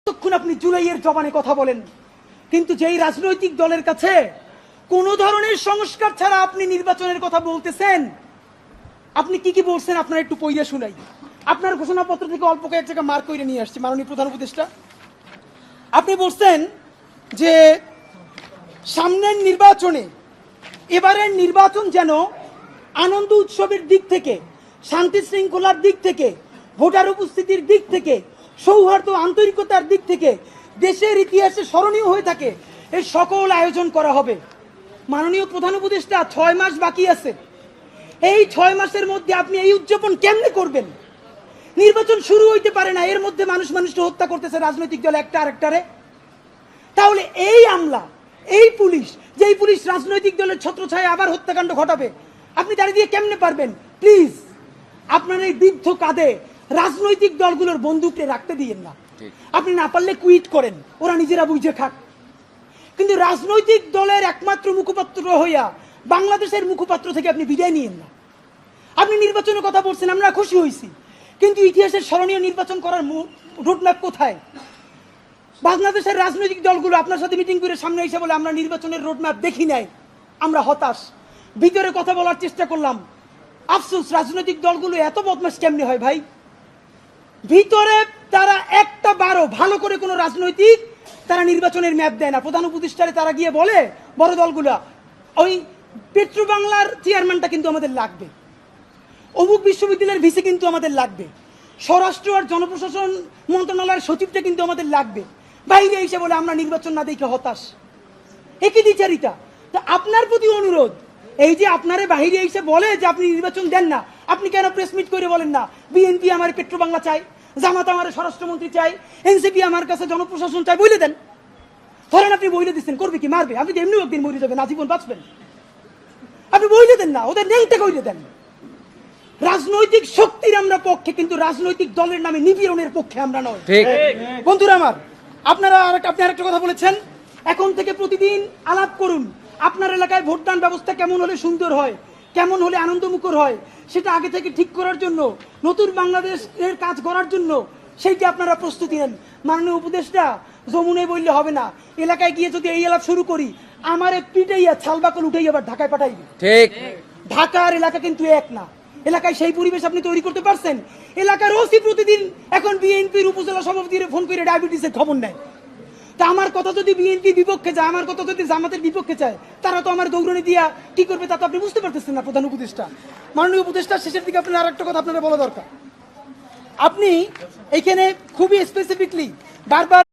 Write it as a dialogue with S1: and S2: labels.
S1: তখন আপনি জুলাইয়ের জবানে কথা বলেন, কিন্তু যেই রাজনৈতিক দলের কাছে কোন ধরনের সংস্কার ছাড়া আপনি নির্বাচনের কথা বলতেছেন, আপনি কি কি বলছেন আপনার একটু পইরা শুনাই। আপনার ঘোষণাপত্র থেকে অল্প কয়েক জায়গা মার্ক করে নিয়ে আসছি মাননীয় প্রধান উপদেষ্টা। আপনি বলছেন যে সামনের নির্বাচনে, এবারের নির্বাচন যেন আনন্দ উৎসবের দিক থেকে, শান্তি শৃঙ্খলার দিক থেকে, ভোটার উপস্থিতির দিক থেকে, সৌহার্দ্য আন্তরিকতার দিক থেকে দেশের ইতিহাসে স্মরণীয় হয়ে থাকে, এই সকল আয়োজন করা হবে। মাননীয় প্রধান উপদেষ্টা, 6 মাস বাকি আছে। এই 6 মাসের মধ্যে আপনি এই উদযাপন কেমনে করবেন? নির্বাচন শুরু হইতে পারে না, এর মধ্যে মানুষকে হত্যা করতেছে রাজনৈতিক দল একটা আরেকটারে। তাহলে এই আমলা, এই পুলিশ, যেই পুলিশ রাজনৈতিক দলের ছত্রছায়া আবার হত্যাকাণ্ড ঘটাবে, আপনি দাঁড়িয়ে দিয়ে কেমনে পারবেন? প্লিজ আপনার এই বৃদ্ধ কাঁধে রাজনৈতিক দলগুলোর বন্দুককে রাখতে দিয়েন না। আপনি না পারলে কুইট করেন, ওরা নিজেরা বুঝে খাক। কিন্তু রাজনৈতিক দলের একমাত্র মুখপাত্র হইয়া বাংলাদেশের মুখপাত্র থেকে আপনি বিদায় নিয়েন না। আপনি নির্বাচনের কথা বলছেন, আমরা খুশি হয়েছি, কিন্তু ইতিহাসের স্মরণীয় নির্বাচন করার রোডম্যাপ কোথায়? বাংলাদেশের রাজনৈতিক দলগুলো আপনার সাথে মিটিং করে সামনে এসে বলে আমরা নির্বাচনের রোডম্যাপ দেখি নাই, আমরা হতাশ। ভিতরে কথা বলার চেষ্টা করলাম, আফসোস রাজনৈতিক দলগুলো এত বদমাশ কেমনে হয় ভাই? ভিতরে তারা একটা বারো ভালো করে কোনো রাজনৈতিক তারা নির্বাচনের ম্যাপ দেয় না। প্রধান উপদেষ্টারে তারা গিয়ে বলে বড় দলগুলো, ওই পেট্রো বাংলার চেয়ারম্যানটা কিন্তু আমাদের লাগবে, অমুক বিশ্ববিদ্যালয়ের ভিসি কিন্তু আমাদের লাগবে, স্বরাষ্ট্র আর জনপ্রশাসন মন্ত্রণালয়ের সচিবটা কিন্তু আমাদের লাগবে। বাইরে এসে বলে আমরা নির্বাচন না দেখে হতাশ। একই দ্বিচারিতা। তা আপনার প্রতি অনুরোধ, এই যে আপনারে বাহিরে এসে বলে যে আপনি নির্বাচন দেন না, আপনি কেন প্রেস মিট করে বলেন না বিএনপি আমার পেট্রো বাংলা চাই, জামাত আমার স্বরাষ্ট্রমন্ত্রী চাই, এনসিপি আমার কাছে জনপ্রশাসন চাই, বলে দেন। ধরেন আপনি বইলে দিচ্ছেন, করবে কি? মারবে। আপনি তো এমনি একদিন মরে যাবেন, আজীবন বাঁচবেন। আপনি বইলে দেন না, ওদের নেংটা কইলে দেন। রাজনৈতিক শক্তির আমরা পক্ষে, কিন্তু রাজনৈতিক দলের নামে নিপীড়নের পক্ষে আমরা নয়। বন্ধুরা আমার, আপনি আরেকটা কথা বলেছেন, এখন থেকে প্রতিদিন আলাপ করুন আপনার এলাকায় ভোটদান ব্যবস্থা কেমন হলে সুন্দর হয়, কেমন হলে আনন্দমুখর হয়, সেটা আগে থেকে ঠিক করার জন্য, নতুন বাংলাদেশের কাজ করার জন্য সেইটা আপনারা প্রস্তুতি নেন। মাননীয় উপদেষ্টা, যমুনে বললে হবে না, এলাকায় গিয়ে যদি এই আলাপ শুরু করি, আমার পিটাইয়া ছালবাকল উঠেই আবার ঢাকায় পাঠাইবে। ঠিক, ঢাকার এলাকা কিন্তু এক না। এলাকায় সেই পরিবেশ আপনি তৈরি করতে পারছেন? এলাকার ওসি প্রতিদিন এখন বিএনপির উপজেলা সভাপতির ফোন করে ডায়াবেটিসের খবর নেয়। তা আমার কথা যদি বিএনপি বিপক্ষে যায়, আমার কথা যদি জামাতের বিপক্ষে চায়, তারা তো আমার দৌড়ানি দিয়া কি করবে তা তো আপনি বুঝতে পারতেছেন না প্রধান উপদেষ্টা। মাননীয় উপদেষ্টা, শেষের দিকে আপনার আর একটা কথা আপনারা বলা দরকার। আপনি এখানে খুবই স্পেসিফিকলি বারবার